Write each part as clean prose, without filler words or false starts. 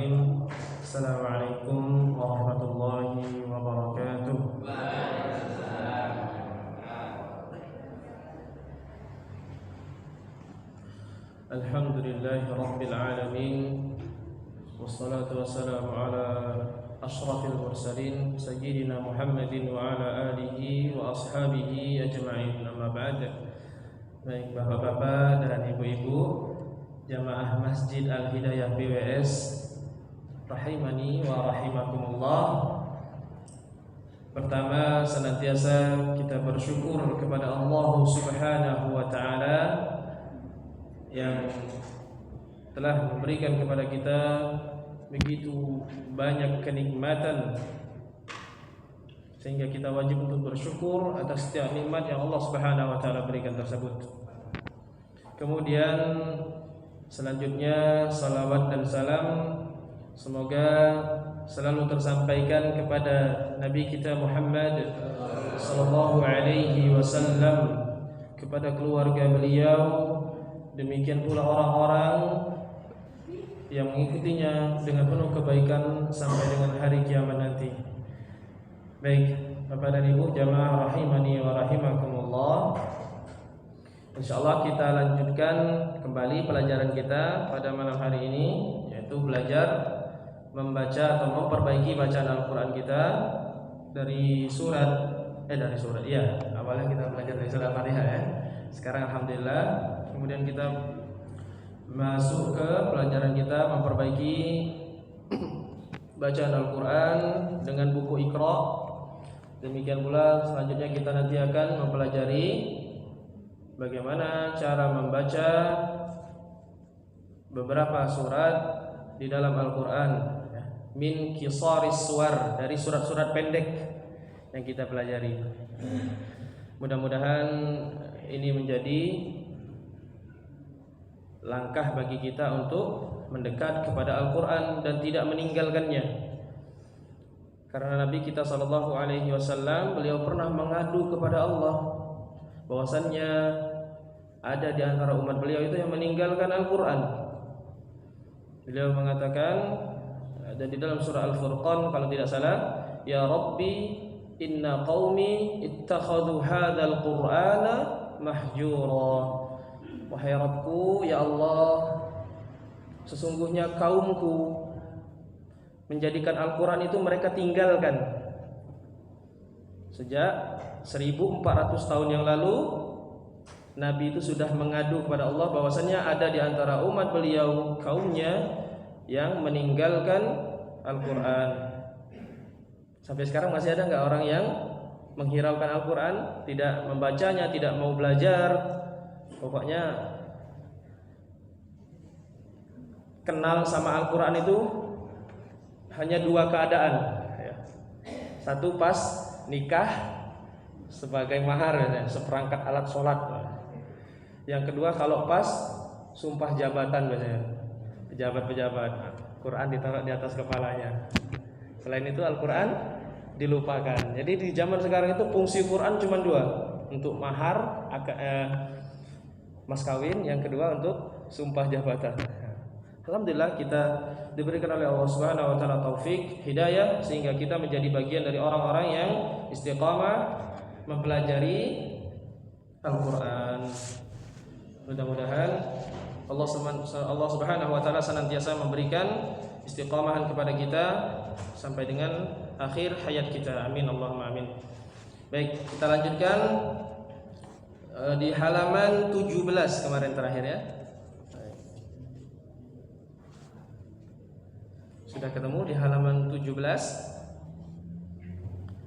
Bismillahirrahmanirrahim. Assalamualaikum warahmatullahi wabarakatuh. Alhamdulillahi rabbil alamin. Wassalatu wassalamu ala asyrafil mursalin sayyidina Muhammadin wa ala alihi wa ashabihi ajma'in. Amma ba'd. Baik bapak-bapak dan ibu-ibu jamaah Masjid Al-Hidayah BWS rahimani wa rahimakumullah. Pertama, senantiasa kita bersyukur kepada Allah Subhanahu wa taala yang telah memberikan kepada kita begitu banyak kenikmatan sehingga kita wajib untuk bersyukur atas setiap nikmat yang Allah Subhanahu wa taala berikan tersebut. Kemudian selanjutnya salawat dan salam semoga selalu tersampaikan kepada Nabi kita Muhammad sallallahu alaihi wasallam, kepada keluarga beliau, demikian pula orang-orang yang mengikutinya dengan penuh kebaikan sampai dengan hari kiamat nanti. Baik, Bapak dan Ibu jamaah rahimani wa rahimakumullah. Insyaallah kita lanjutkan kembali pelajaran kita pada malam hari ini, yaitu belajar membaca atau memperbaiki bacaan Al-Qur'an kita dari awalnya kita belajar dari surat Al-Fatihah ya. Sekarang alhamdulillah, kemudian kita masuk ke pelajaran kita memperbaiki bacaan Al-Qur'an dengan buku Iqra. Demikian pula selanjutnya kita nanti akan mempelajari bagaimana cara membaca beberapa surat di dalam Al-Qur'an, min qisaris suwar, dari surat-surat pendek yang kita pelajari. Mudah-mudahan ini menjadi langkah bagi kita untuk mendekat kepada Al-Qur'an dan tidak meninggalkannya. Karena Nabi kita sallallahu alaihi wasallam beliau pernah mengadu kepada Allah bahwasannya ada di antara umat beliau itu yang meninggalkan Al-Qur'an. Beliau mengatakan, dan di dalam surah Al-Furqan kalau tidak salah, ya Rabbi inna qaumi ittakhadhu hadzal qur'ana mahjura. Wahai Rabbku, ya Allah, sesungguhnya kaumku menjadikan Al-Qur'an itu mereka tinggalkan. Sejak 1400 tahun yang lalu Nabi itu sudah mengadu kepada Allah bahwasannya ada di antara umat beliau, kaumnya, yang meninggalkan Al-Qur'an. Sampai sekarang masih ada enggak orang yang menghiraukan Al-Qur'an, tidak membacanya, tidak mau belajar, pokoknya kenal sama Al-Qur'an itu hanya dua keadaan ya. Satu pas nikah sebagai mahar ya, seperangkat alat sholat. Yang kedua kalau pas sumpah jabatan biasanya, pejabat-pejabat, Quran ditaruh di atas kepalanya. Selain itu Al-Quran dilupakan. Jadi di zaman sekarang itu fungsi Quran cuma dua, untuk mahar, mas kawin, yang kedua untuk sumpah jabatan. Alhamdulillah kita diberikan oleh Allah Subhanahu wa taala taufik, hidayah, sehingga kita menjadi bagian dari orang-orang yang istiqamah mempelajari Al-Qur'an. Mudah-mudahan Allah Subhanahu wa taala senantiasa memberikan istiqamahan kepada kita sampai dengan akhir hayat kita. Amin Allahumma amin. Baik, kita lanjutkan di halaman 17 kemarin terakhir ya. Sudah ketemu di halaman 17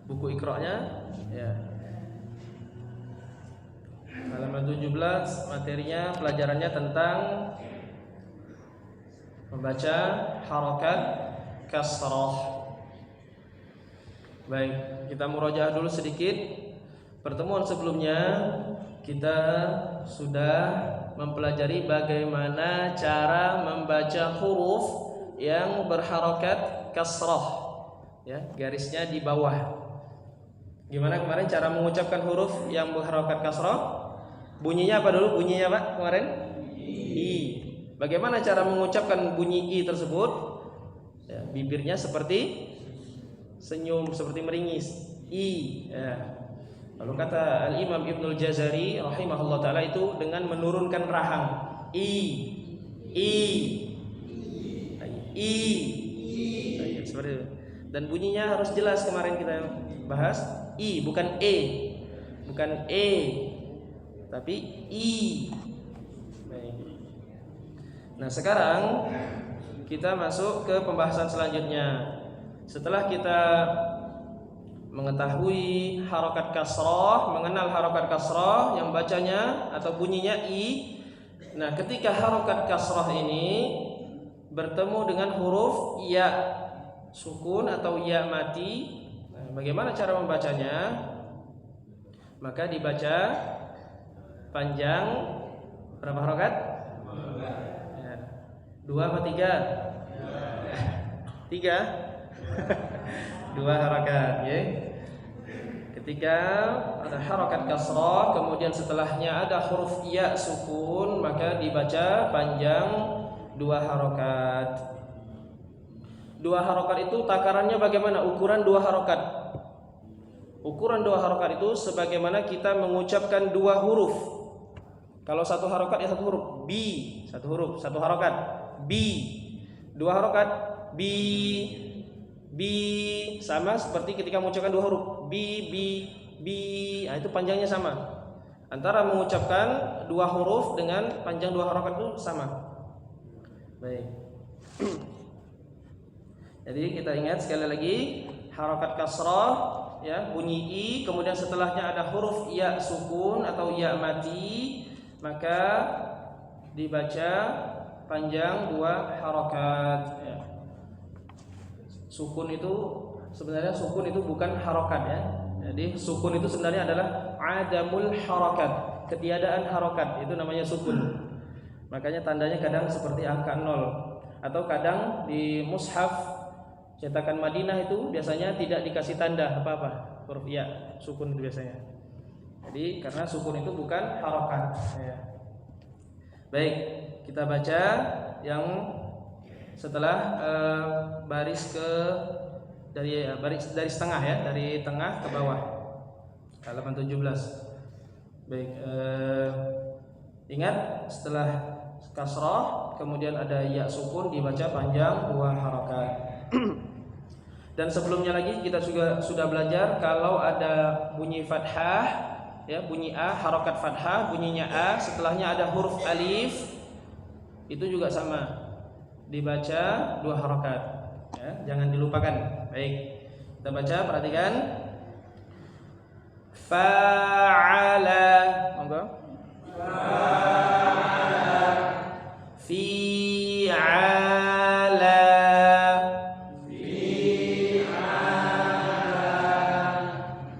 buku Iqra-nya ya. Halaman 17 materinya, pelajarannya tentang membaca harakat kasrah. Baik, kita murojaah dulu sedikit. Pertemuan sebelumnya kita sudah mempelajari bagaimana cara membaca huruf yang berharakat kasrah ya, garisnya di bawah. Gimana kemarin cara mengucapkan huruf yang berharakat kasrah? Bunyinya apa dulu bunyinya Pak kemarin? I. Bagaimana cara mengucapkan bunyi I tersebut? Ya, bibirnya seperti senyum, seperti meringis. I. Ya. Lalu kata Al-Imam Ibnul Jazari rahimahullah taala itu dengan menurunkan rahang. I. Seperti itu. Dan bunyinya harus jelas, kemarin kita bahas I, bukan E. Bukan E, tapi I. Baik. Nah, sekarang kita masuk ke pembahasan selanjutnya. Setelah kita mengetahui harokat kasrah, mengenal harokat kasrah yang bacanya atau bunyinya I. Nah, ketika harokat kasrah ini bertemu dengan huruf ya sukun atau ya mati, nah, bagaimana cara membacanya? Maka dibaca panjang berapa harokat? Ya. 2 atau 3? 3. 2 harokat, ya. Ketika ada harokat kasrah, kemudian setelahnya ada huruf ya sukun, maka dibaca panjang 2 harokat. 2 harokat itu takarannya bagaimana? Ukuran 2 harokat. Ukuran 2 harokat itu sebagaimana kita mengucapkan 2 huruf. Kalau 1 harokat ya 1 huruf. B, 1 huruf, 1 harokat. B, 2 harokat. B, sama seperti ketika mengucapkan 2 huruf. B. Nah, itu panjangnya sama. Antara mengucapkan 2 huruf dengan panjang 2 harokat itu sama. Baik. Jadi kita ingat sekali lagi, harokat kasrah ya, bunyi I, kemudian setelahnya ada huruf ya sukun atau ya mati, maka dibaca panjang 2 harokat ya. Sukun itu sebenarnya bukan harokat ya. Jadi sukun itu sebenarnya adalah adamul harokat, ketiadaan harokat, itu namanya sukun. Makanya tandanya kadang seperti angka 0, atau kadang di mushaf cetakan Madinah itu biasanya tidak dikasih tanda apa-apa, huruf ya, sukun itu biasanya. Jadi karena sukun itu bukan harokat ya. Baik, kita baca yang setelah baris dari setengah ya, dari tengah ke bawah, halaman 17. Baik, ingat setelah kasrah kemudian ada ya sukun dibaca panjang 2 harokat. Dan sebelumnya lagi kita juga sudah belajar kalau ada bunyi fathah ya, bunyi A, harokat fathah, bunyinya A, setelahnya ada huruf alif, itu juga sama, dibaca 2 harokat ya, jangan dilupakan. Baik, kita baca, perhatikan. Fa'ala, monggo. Fa'ala, fi'ala,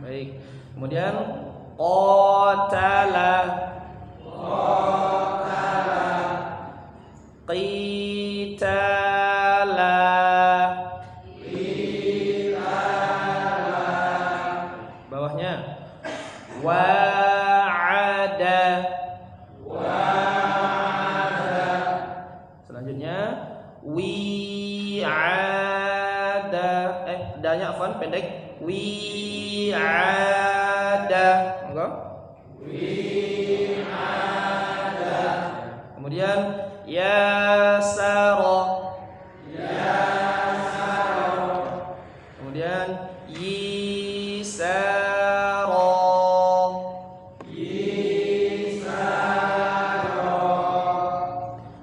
baik. Kemudian qatala, qitala, bawahnya wa'ada, selanjutnya wi'ada, danya afwan pendek, wi'ada, monggo. Wi'ada. Kemudian yasara, kemudian yisara,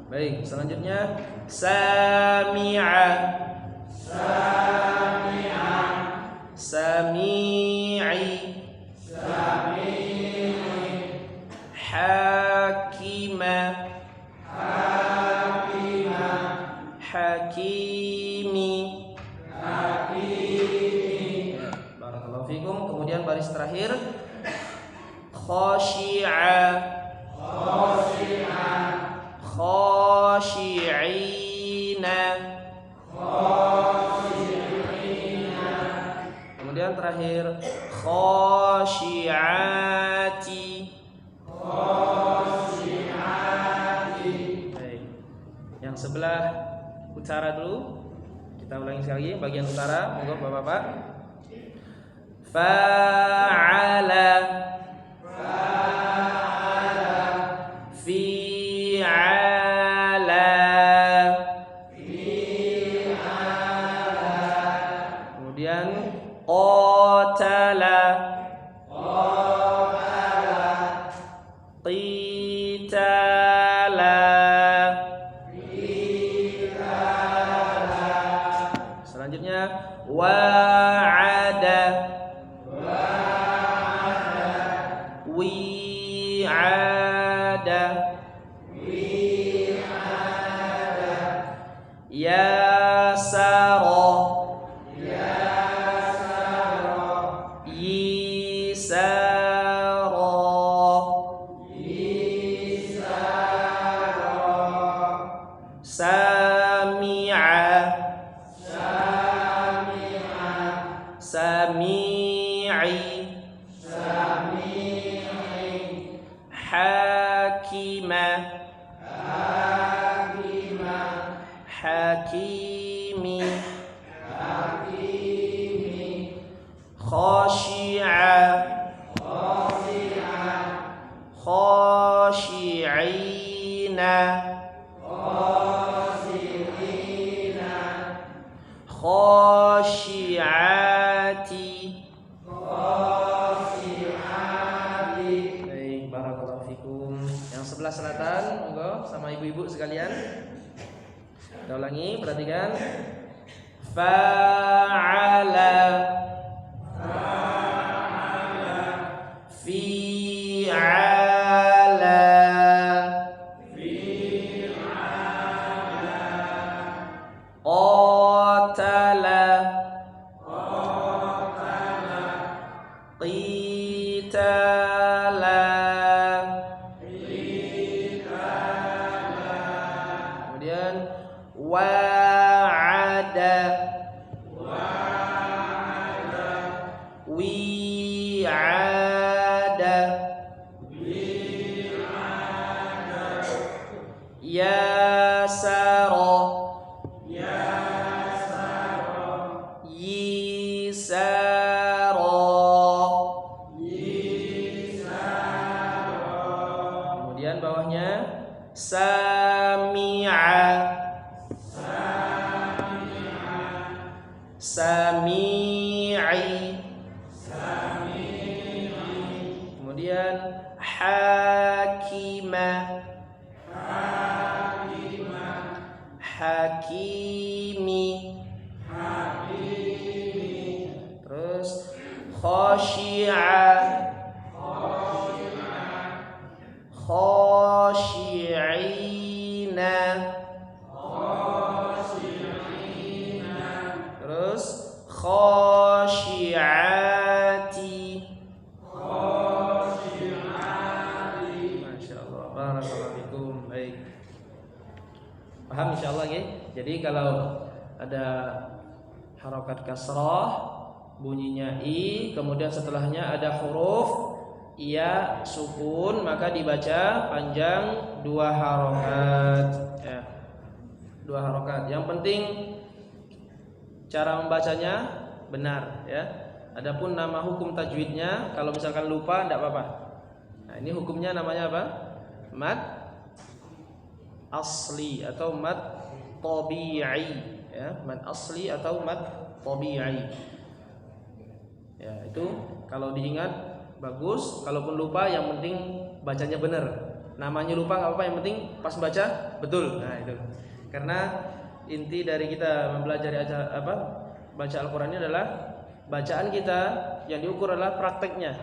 baik. Selanjutnya sami'a, sami'i, hakima, hakimi, barakallahu fikum. Kemudian baris terakhir khashi'a, khashi'ina, kemudian terakhir khashi'ati. Baik. Yang sebelah utara dulu Kita ulangi sekali lagi bagian utara, monggo Bapak-bapak. Fa'ala, fi'ala, kemudian qatala, qitala. Selanjutnya wa'ada, wi'ada, yasara, yisara, sami'a, sami'i, hakima, hakimi, khashi'a, khashi'ina, khashi'ati. Baik, barakallahu fikum. Yang sebelah selatan, monggo sama ibu-ibu sekalian. Kita ulangi, perhatikan. Fa'ala, fi'ala, qatala, qitala, kemudian wa'ada, wi'ada, yasara, yisara, kemudian bawahnya sami'a, sami'i, kemudian hakima, hakimi, terus khashi'a, khashi'ina, terus khashi'ati. Masya Allah, barakallahu fikum. Baik, paham insyaallah ya. Jadi kalau ada harokat kasrah bunyinya i, kemudian setelahnya ada huruf iya sukun, maka dibaca panjang 2 harokat ya. 2 harokat. Yang penting cara membacanya benar ya. Adapun nama hukum tajwidnya, kalau misalkan lupa tidak apa-apa. Nah, ini hukumnya namanya apa? Mad asli atau mad tabi'i ya, mad asli atau mad tabi'i. Ya, itu kalau diingat bagus, kalaupun lupa yang penting bacanya benar. Namanya lupa enggak apa-apa, yang penting pas baca betul. Nah, itu. Karena inti dari kita mempelajari baca Al-Qur'an ini adalah bacaan kita yang diukur adalah prakteknya.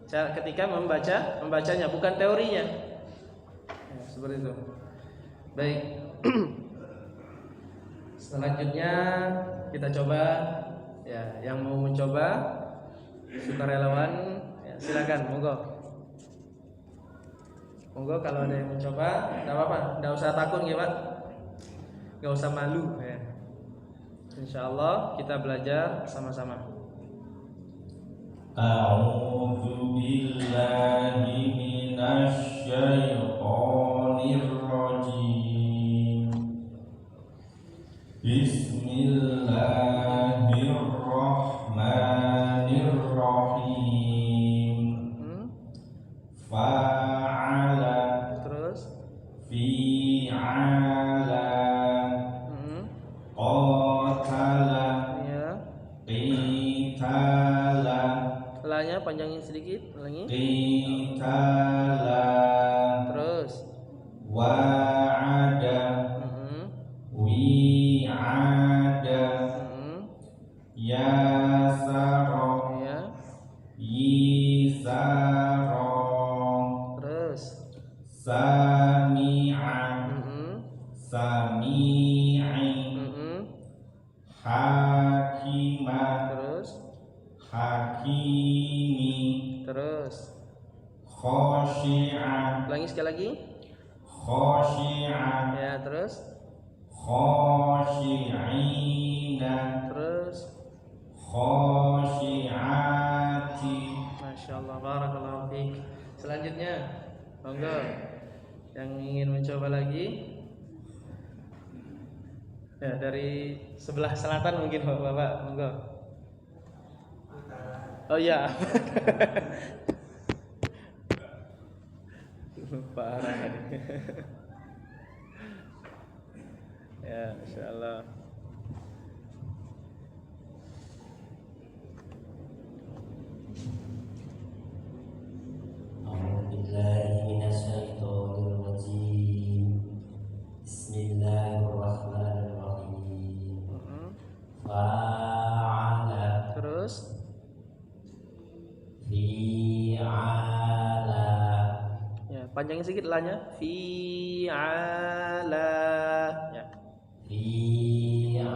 Ketika membacanya, bukan teorinya. Ya, seperti itu. Baik. Selanjutnya kita coba ya, yang mau mencoba sukarelawan ya, silakan, monggo. Monggo kalau ada yang mencoba, enggak apa-apa, enggak usah takut ya, Pak. Enggak usah malu ya. Insyaallah kita belajar sama-sama. A'udzu billahi minasy syaithanir rajim. Bismillahirrahmanirrahim. Fa'ala. Terus Fi'ala. Qatala. ya. Qitala. Lanya panjangin sedikit, ulangi. Qitala. Terus Wa'ada. Wi'ada. Yasara. ya. Yisara. Terus Sami'a. Sami'i. Hakima. terus Hakimi. terus Khoshi'a. ulangi sekali lagi. Khoshi'a. Ya, terus Khoshi'ina. terus Khoshi'ati. Masya Allah, barakallahu fiik. Selanjutnya, monggo yang ingin mencoba lagi. Ya, dari sebelah selatan mungkin Bapak, monggo. Oh iya. Parah tadi. Ya, Masya Allah. Bismillahirrahmanirrahim. Fa'ala. Terus Fi'ala. ya, panjangin sedikit lanya. Fi'ala. Ya. Fi'ala.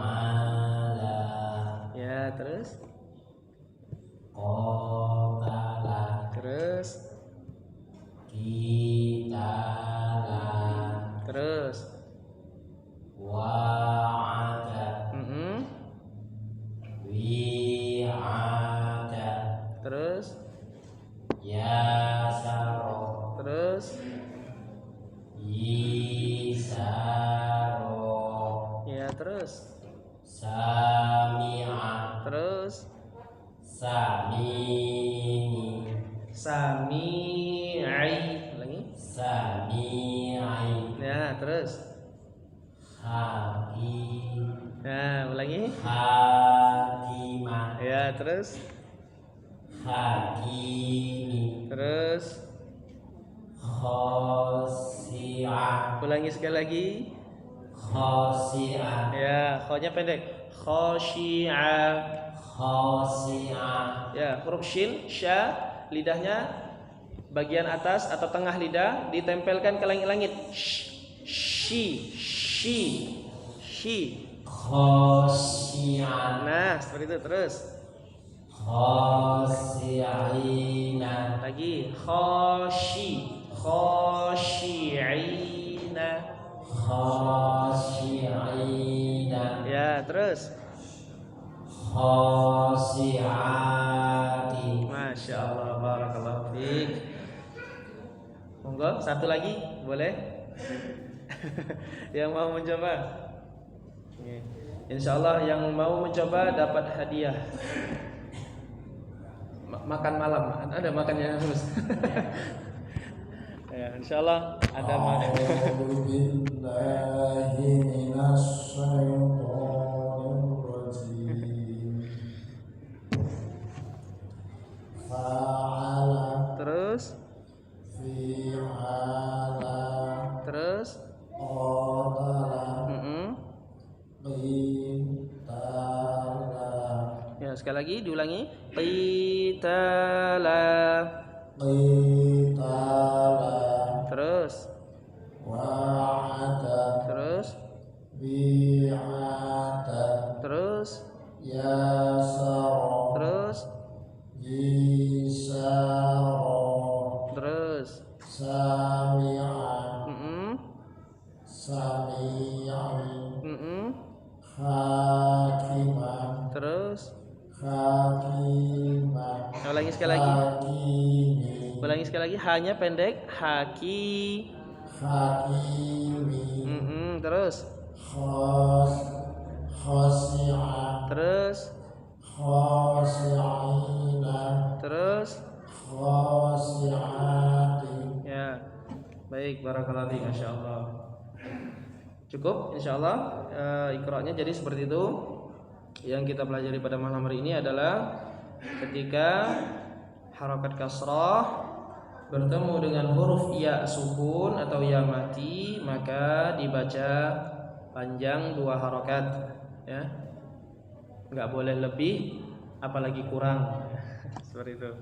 Ya, terus Qatala. terus Qitala. terus Wa'ada. Wi'ada. terus Yasara. terus Yisara. ya, terus Sami'a. terus Samini. sami'i. Lagi. Sami'i. Ya, terus Hakim. ya, ulangi. Hakimah. Ya, terus Hakimi. terus Khosi'ah. ulangi sekali lagi. Khosi'ah. Ya, kho-nya pendek. Khosyi'ah. Khosi'ah. Ya, huruf shin, sya, lidahnya bagian atas atau tengah lidah ditempelkan ke langit-langit. Shi, shi. Khosi'ah. Nah, seperti itu. Terus Khosi'ina. lagi khosyi'ina. Khosi'ina. Ya, terus Khosi'ati. Masya Allah, barakallahu fiik. Monggo, satu lagi, boleh? Yang mau mencoba? Insya Allah yang mau mencoba dapat hadiah. Makan malam, ada makannya harus. Ya, insya Allah ada makan. Terus terus ya, sekali lagi diulangi. Qitala. Terus terus terus terus terus terus ulangi sekali lagi. Ulangi sekali lagi, hanya pendek. Terus khashi'ah terus khashi'ina terus khashi'atin. ya. Baik, barakallahu fiik, masyaallah. Cukup insyaallah Iqra-nya jadi seperti itu. Yang kita pelajari pada malam hari ini adalah ketika harokat kasrah bertemu dengan huruf ya sukun atau ya mati, maka dibaca panjang 2 harokat, ya. Nggak boleh lebih, apalagi kurang. Seperti itu.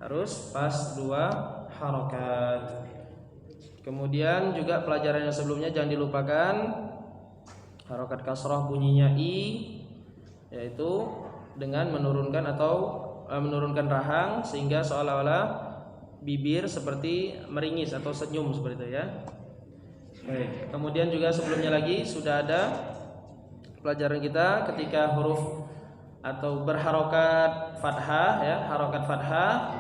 Harus pas 2 harokat. Kemudian juga pelajaran yang sebelumnya jangan dilupakan harokat kasrah bunyinya i, yaitu dengan menurunkan menurunkan rahang sehingga seolah-olah bibir seperti meringis atau senyum seperti itu, ya. Baik. Kemudian juga sebelumnya lagi sudah ada pelajaran kita ketika huruf atau berharokat fathah, ya, harokat fathah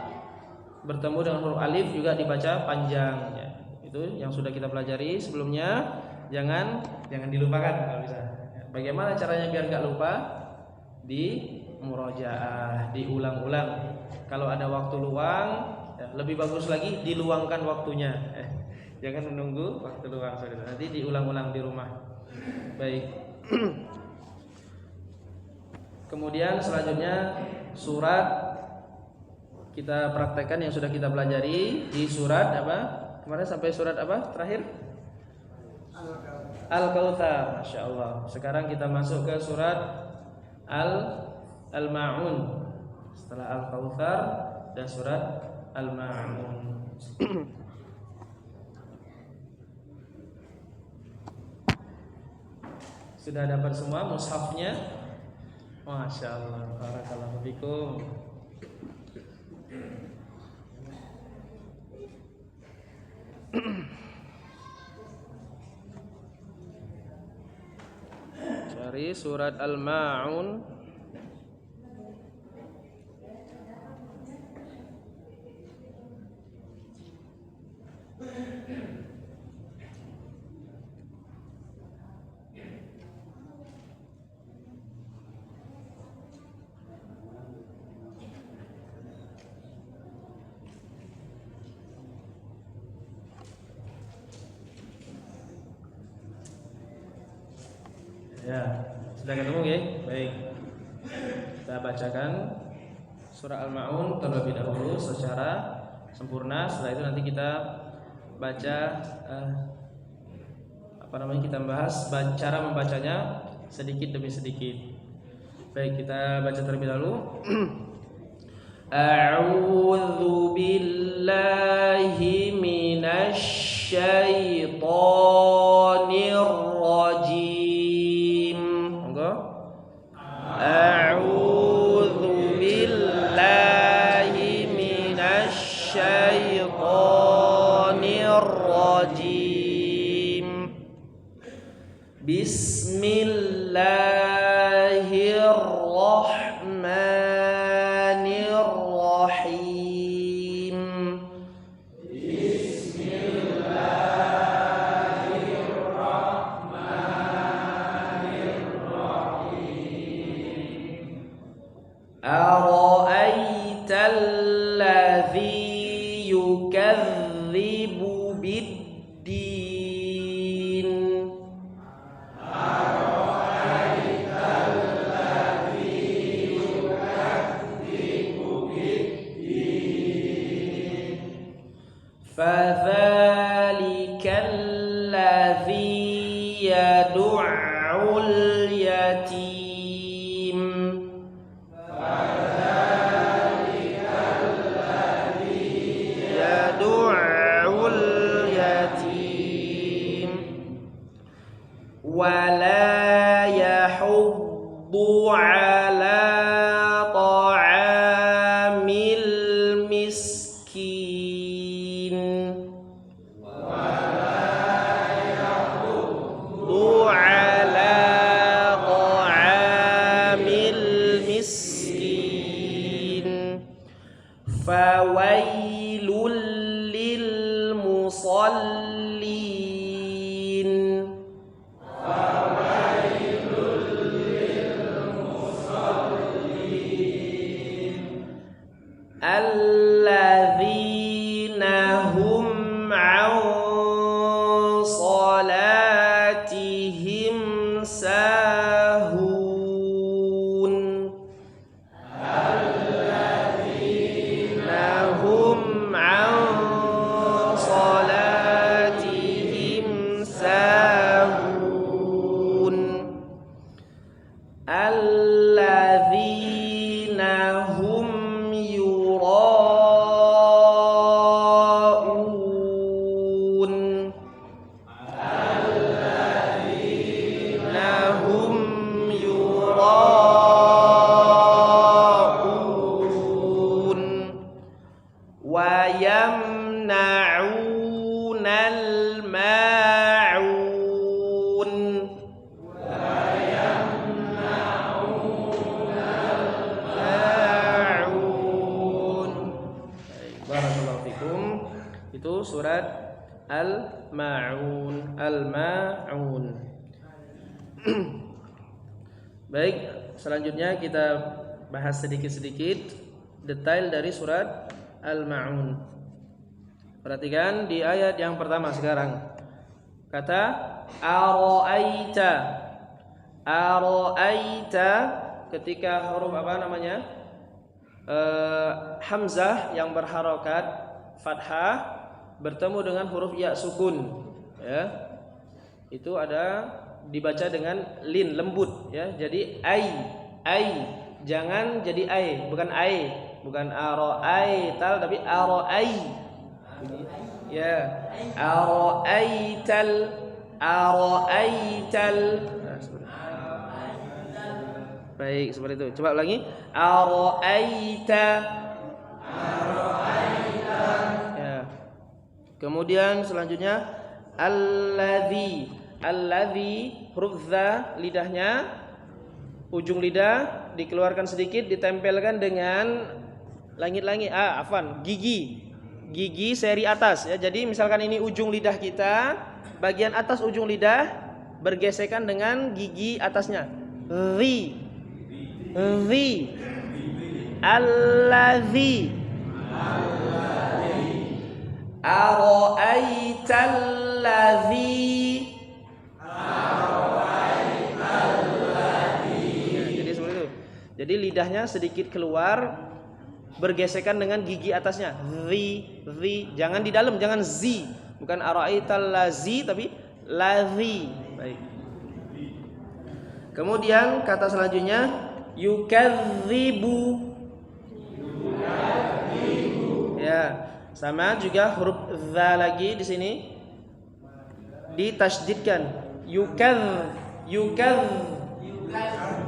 bertemu dengan huruf alif juga dibaca panjang, ya. Itu yang sudah kita pelajari sebelumnya. Jangan dilupakan kalau bisa. Bagaimana caranya biar nggak lupa? Di murojaah, diulang-ulang. Kalau ada waktu luang, ya, lebih bagus lagi diluangkan waktunya. Jangan menunggu waktu luang, saudara. Nanti diulang-ulang di rumah. Baik. Kemudian selanjutnya surat kita praktekkan yang sudah kita pelajari di surat apa? Kemarin sampai surat apa terakhir? Al-Kautsar. Masya Allah. Sekarang kita masuk ke surat Al-Ma'un. Setelah Al-Kautsar dan surat Al-Ma'un. Sudah dapat semua mushafnya? Masya Allah. Barakallahu fikum. Cari surat Al-Ma'un. Ya, sudah ketemu ya? Baik. Kita bacakan surah Al-Ma'un terlebih dahulu secara sempurna. Setelah itu nanti kita baca kita bahas cara membacanya sedikit demi sedikit. Baik, kita baca terlebih dahulu. A'udzu billahi minasy syaithanir rajim. A'udzu billahi minasy syaithanir rajim. Bismillahirrahmanirrahim. Ara'aital ladzi yukadzibu bid-din. Fadzalika alladzi yad'ul yatim. Yad'ul yatim wa la yahuddu ala ta'amil miskin. Ala ta'amil miskin. Fawailul lil musallin. Fawailul alladzina hum yura'un hum yura'un wa yamna'unal ma'un Barakallahu fikum. Itu surat Al-Ma'un. Al-Ma'un. Baik, selanjutnya kita bahas sedikit-sedikit detail dari surat Al-Ma'un. Perhatikan di ayat yang pertama sekarang. Kata ara'aita. Ara'aita ketika huruf apa namanya? Hamzah yang berharokat fathah bertemu dengan huruf ya sukun, ya. Itu ada dibaca dengan lin lembut, ya. Jadi ai jangan jadi bukan bukan ara'aital tapi ara'ai, ya. Ara'aital baik, seperti itu. Coba ulangi. Ara'aita. Ya. Kemudian selanjutnya alladzi. Alladzi huruf dza lidahnya ujung lidah dikeluarkan sedikit ditempelkan dengan langit-langit gigi seri atas, ya. Jadi misalkan ini ujung lidah kita, bagian atas ujung lidah bergesekan dengan gigi atasnya. Zi alladzi ara'aitalladzi. Jadi seperti itu. Jadi lidahnya sedikit keluar bergesekan dengan gigi atasnya. Zi, jangan di dalam, jangan zi. Bukan ara'aitallazi tapi lazi. Baik. Kemudian kata selanjutnya yukadzibu. Ya, sama juga huruf za lagi di sini ditasydidkan. Yukadz.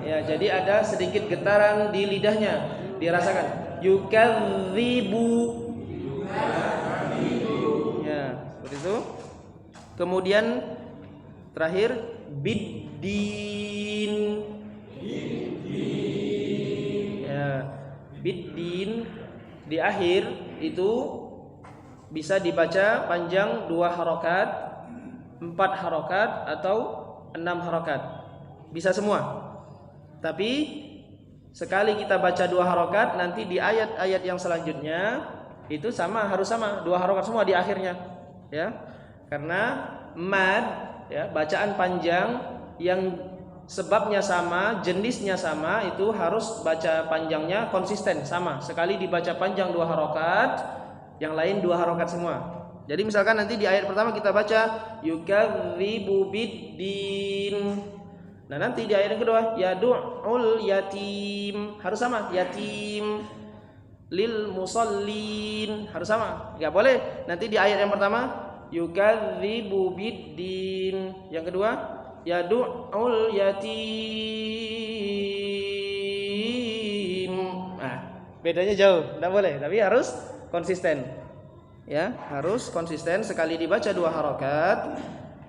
Ya, jadi ada sedikit getaran di lidahnya, dirasakan. Yukadzibu. Ya, seperti itu. Kemudian terakhir biddin. Ya, biddin di akhir itu bisa dibaca panjang 2 harokat, 4 harokat atau 6 harokat. Bisa semua. Tapi sekali kita baca 2 harokat, nanti di ayat-ayat yang selanjutnya itu harus sama 2 harokat semua di akhirnya, ya. Karena mad, ya, bacaan panjang yang sebabnya sama, jenisnya sama, itu harus baca panjangnya konsisten sama. Sekali dibaca panjang 2 harokat, yang lain 2 harokat semua. Jadi misalkan nanti di ayat pertama kita baca yukadzibu biddin. Nah, nanti di ayat yang kedua yadu'ul yatim, harus sama. Yatim lil musallin, harus sama. Enggak boleh nanti di ayat yang pertama yukadzibu biddin, yang kedua yadu'ul yatim. Nah, bedanya jauh, enggak boleh, tapi harus konsisten. Ya, harus konsisten. Sekali dibaca 2 harokat,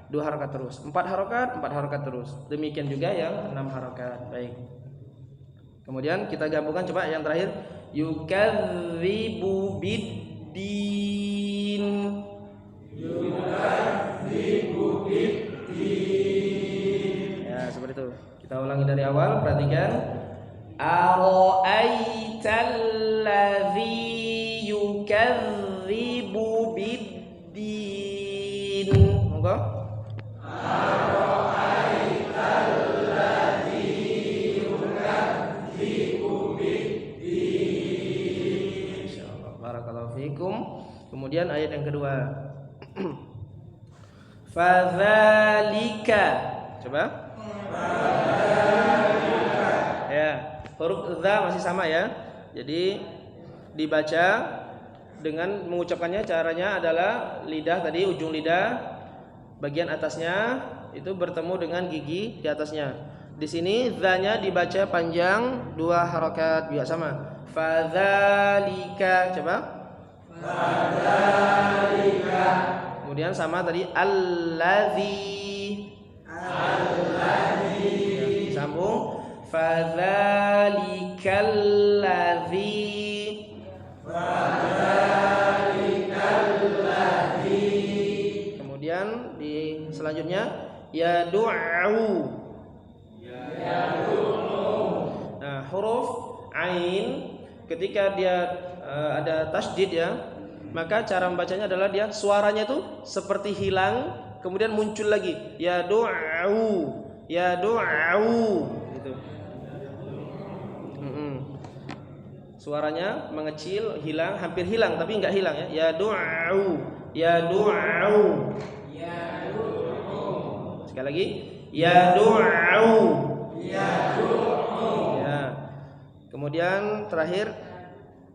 2 harokat terus. 4 harokat, 4 harokat terus. Demikian juga yang 6 harokat. Baik. Kemudian kita gabungkan coba yang terakhir yukadzibu biddin. Yukadzibu biddin. Ya, seperti itu. Kita ulangi dari awal, perhatikan. Ara'aitalladzi yukadzibu biddin. Monggo. Ara'aitalladzi yukadzibu biddin. Insyaallah. Barakallahu fikum. Kemudian ayat yang kedua. Fadzalika. Coba. Fadzalika Huruf dza masih sama ya. Jadi dibaca dengan mengucapkannya, caranya adalah lidah tadi, ujung lidah bagian atasnya itu bertemu dengan gigi di atasnya. Di sini dza-nya dibaca panjang 2 harokat juga sama. Fadzalika, coba. Fadzalika. Kemudian sama tadi alladzi. Alladzi. Sambung. Fadzalikal ladzi. Kemudian di selanjutnya yad'u. Nah, huruf ain ketika dia ada tasydid ya, maka cara membacanya adalah dia suaranya tuh seperti hilang kemudian muncul lagi. Yad'u, gitu. Suaranya mengecil, hilang, hampir hilang tapi enggak hilang ya. Yad'u. Sekali lagi. Yad'u. Ya. Kemudian terakhir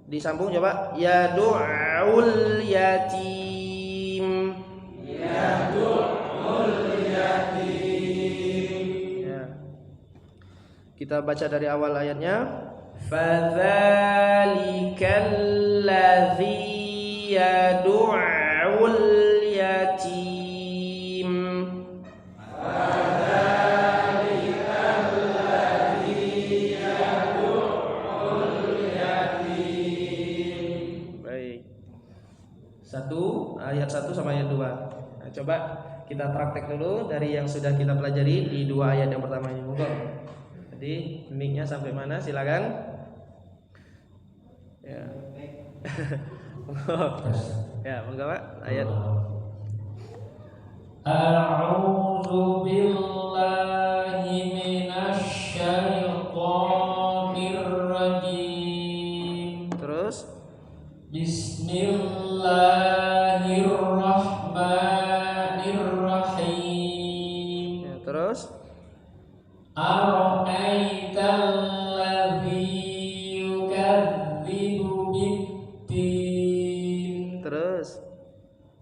disambung coba. Yad'ul yatim. Ya. Kita baca dari awal ayatnya. Fadzalikal ladzi yad'ul yatim. Fadzalikal ladzi yad'ul yatim. Baik. Ayat 1 sama ayat 2. Nah, coba kita praktek dulu dari yang sudah kita pelajari di 2 ayat yang pertama ini. Monggo. Jadi mic-nya sampai mana? Silakan. Ya. Ya, monggo Pak, ayat. A'udzu billahi minasy syaithanir rajim. Terus Bismillahirrahmanirrahim. ya, terus Ara'aital ladzi yukadzibu bid-din. terus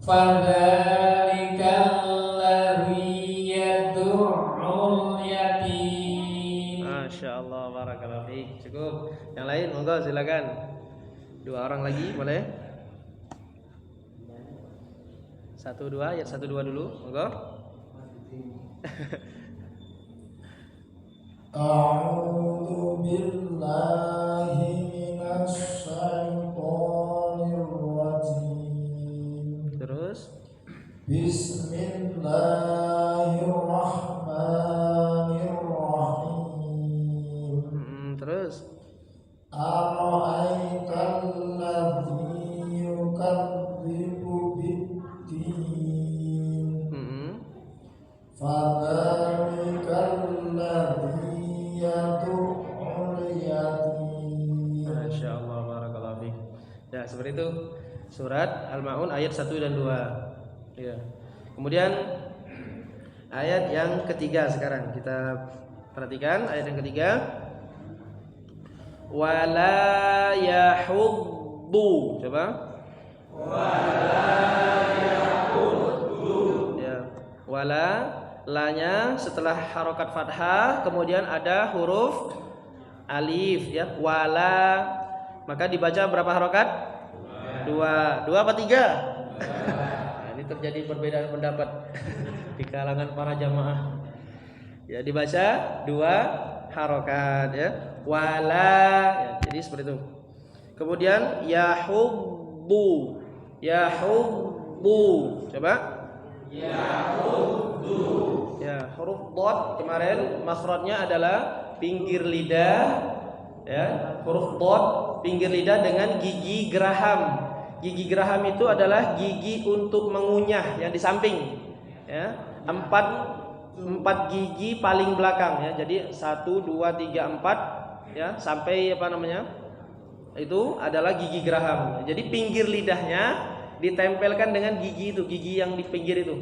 Fadzalikal ladzi yad'ul yatim. Masyaallah, barakallahu fiik. Cukup. Yang lain monggo silakan. 2 orang lagi boleh? 1 2 ayat 1 2 dulu, monggo. A'udzu billahi minasy syaithanir rajim. Terus Bismillahirrahmanirrahim. terus Ara'aital ladzi yukadzibu bid-din. Fadzalikal ladzi yad'ul yatim. Masyaallah, barakallahu fiik. Ya, seperti itu. Surat Al-Maun ayat 1 dan 2. Ya. Kemudian ayat yang ketiga sekarang kita perhatikan ayat yang ketiga. Wala yahuddu. Coba. Ya. Wala, lanya setelah harokat fathah kemudian ada huruf alif ya. Wala, maka dibaca berapa harokat? 2 apa 3? Nah, ini terjadi perbedaan pendapat di kalangan para jamaah. Ya, dibaca 2 harokat ya. Wala ya, jadi seperti itu. Kemudian yahubbu. Coba. Ya, huruf dhad kemarin makhrajnya adalah pinggir lidah ya. Huruf dhad pinggir lidah dengan gigi geraham. Gigi geraham itu adalah gigi untuk mengunyah yang di samping ya. 4 gigi paling belakang ya. Jadi 1 2 3 4 ya, sampai apa namanya? Itu adalah gigi geraham. Jadi pinggir lidahnya ditempelkan dengan gigi itu, gigi yang di pinggir itu.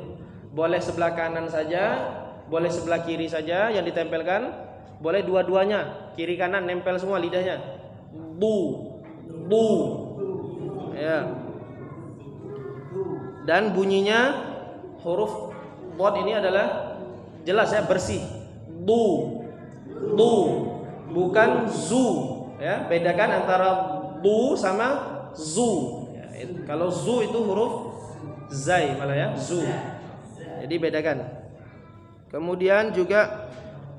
Boleh sebelah kanan saja, boleh sebelah kiri saja yang ditempelkan. Boleh dua-duanya, kiri kanan nempel semua lidahnya. Bu. Ya. Dan bunyinya huruf dhad ini adalah jelas ya, bersih. Bu. Bukan zu, ya. Bedakan antara bu sama zu. Ya, kalau zu itu huruf zai malah ya, zu. Jadi bedakan. Kemudian juga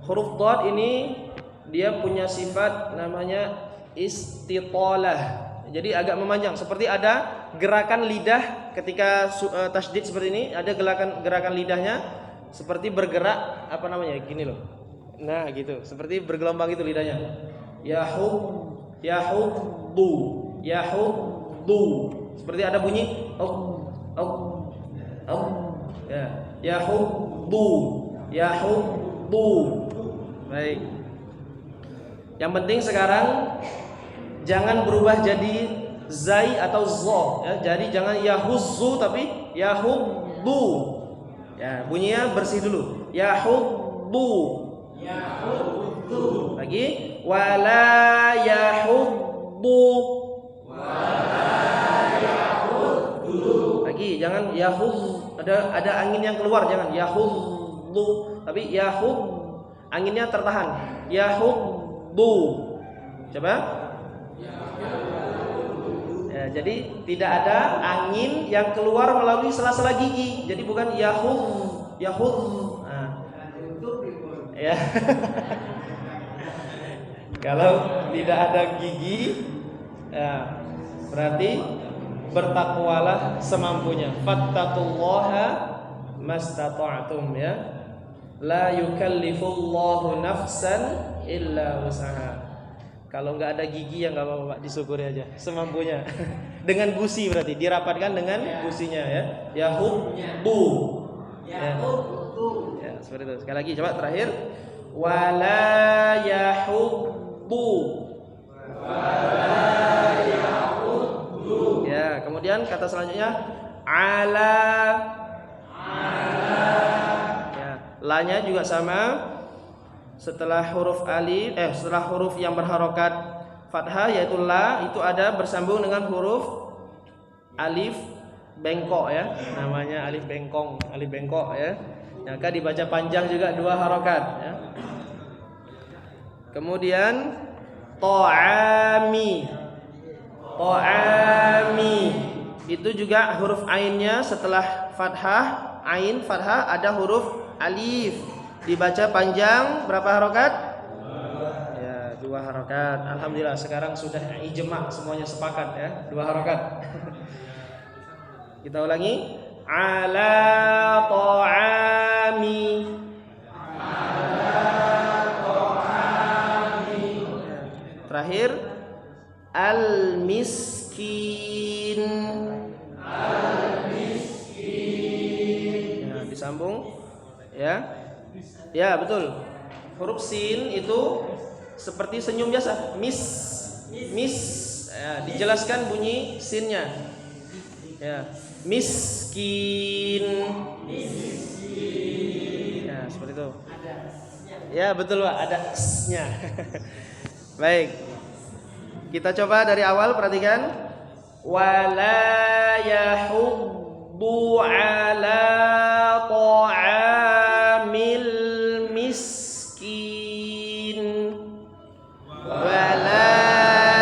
huruf dhad ini dia punya sifat namanya istitalah. Jadi agak memanjang, seperti ada gerakan lidah ketika tasydid seperti ini, ada gerakan lidahnya seperti bergerak apa namanya? Gini loh. Nah, gitu. Seperti bergelombang itu lidahnya. Yahuddu. Seperti ada bunyi ya. Yahuddu. Baik. Yang penting sekarang jangan berubah jadi zai atau zo ya. Jadi jangan yahuzzu tapi yahuddu. Ya, bunyinya bersih dulu. Yahuddu. Lagi wala yahuddu. Lagi jangan yahuz, ada angin yang keluar, jangan yahuddu tapi yahud, anginnya tertahan. Yahuddu. Coba. Ya, jadi tidak ada angin yang keluar melalui sela-sela gigi. Jadi bukan yahud. Nah. Ya. Kalau tidak ada gigi, ya, berarti bertakwalah semampunya. Fattaqullaha mastata'tum ya. La yukallifullahu nafsan illa wus'aha. Kalau nggak ada gigi ya nggak apa-apa Pak, disyukuri aja semampunya. Dengan gusi berarti dirapatkan dengan gusinya ya. Yahuddu. Ya, seperti itu. Sekali lagi coba terakhir. Wala yahuddu. Ya, kemudian kata selanjutnya ala. Ya, la-nya juga sama. Setelah huruf alif, setelah huruf yang berharokat fathah yaitu la, itu ada bersambung dengan huruf alif bengkok ya, namanya alif bengkok ya. Maka dibaca panjang juga 2 harokat ya. Kemudian ta'ami itu juga huruf ainnya setelah fathah, ain fathah ada huruf alif. Dibaca panjang berapa harokat? Ya, 2 harokat. Alhamdulillah sekarang sudah ijma, semuanya sepakat ya, 2 harokat. Kita ulangi. Ala ta'ami. Terakhir al-miskin. Ya, disambung ya. Ya betul. Huruf sin itu seperti senyum biasa. Mis. Ya, dijelaskan bunyi sinnya. Ya, miskin. Ya, seperti itu. Ya betul Pak, ada s-nya. Baik. Kita coba dari awal, perhatikan. Wala yahuddu ala ta'amil miskin. Wala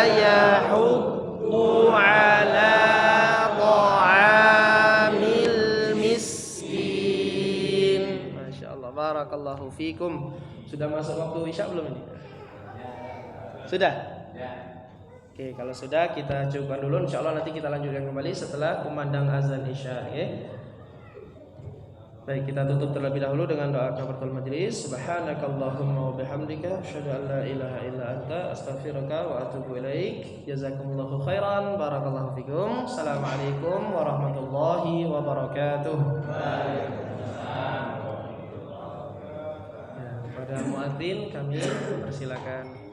yahuddu ala ta'amil miskin. Masya Allah, barakallahu fikum. Sudah masuk waktu isya belum ini? Sudah? Oke, kalau sudah kita cukupkan dulu. Insyaallah nanti kita lanjutkan kembali setelah kumandang azan isya. Baik, kita tutup terlebih dahulu dengan doa kafaratul majelis. Subhanakallahumma wa bihamdika asyhadu an la ilaha illa anta astaghfiruka wa atubu ilaik. Jazakumullahu khairan. Barakallahu fikum. Assalamualaikum warahmatullahi wabarakatuh. Waalaikumsalam. Ya, kepada muadzin kami persilakan.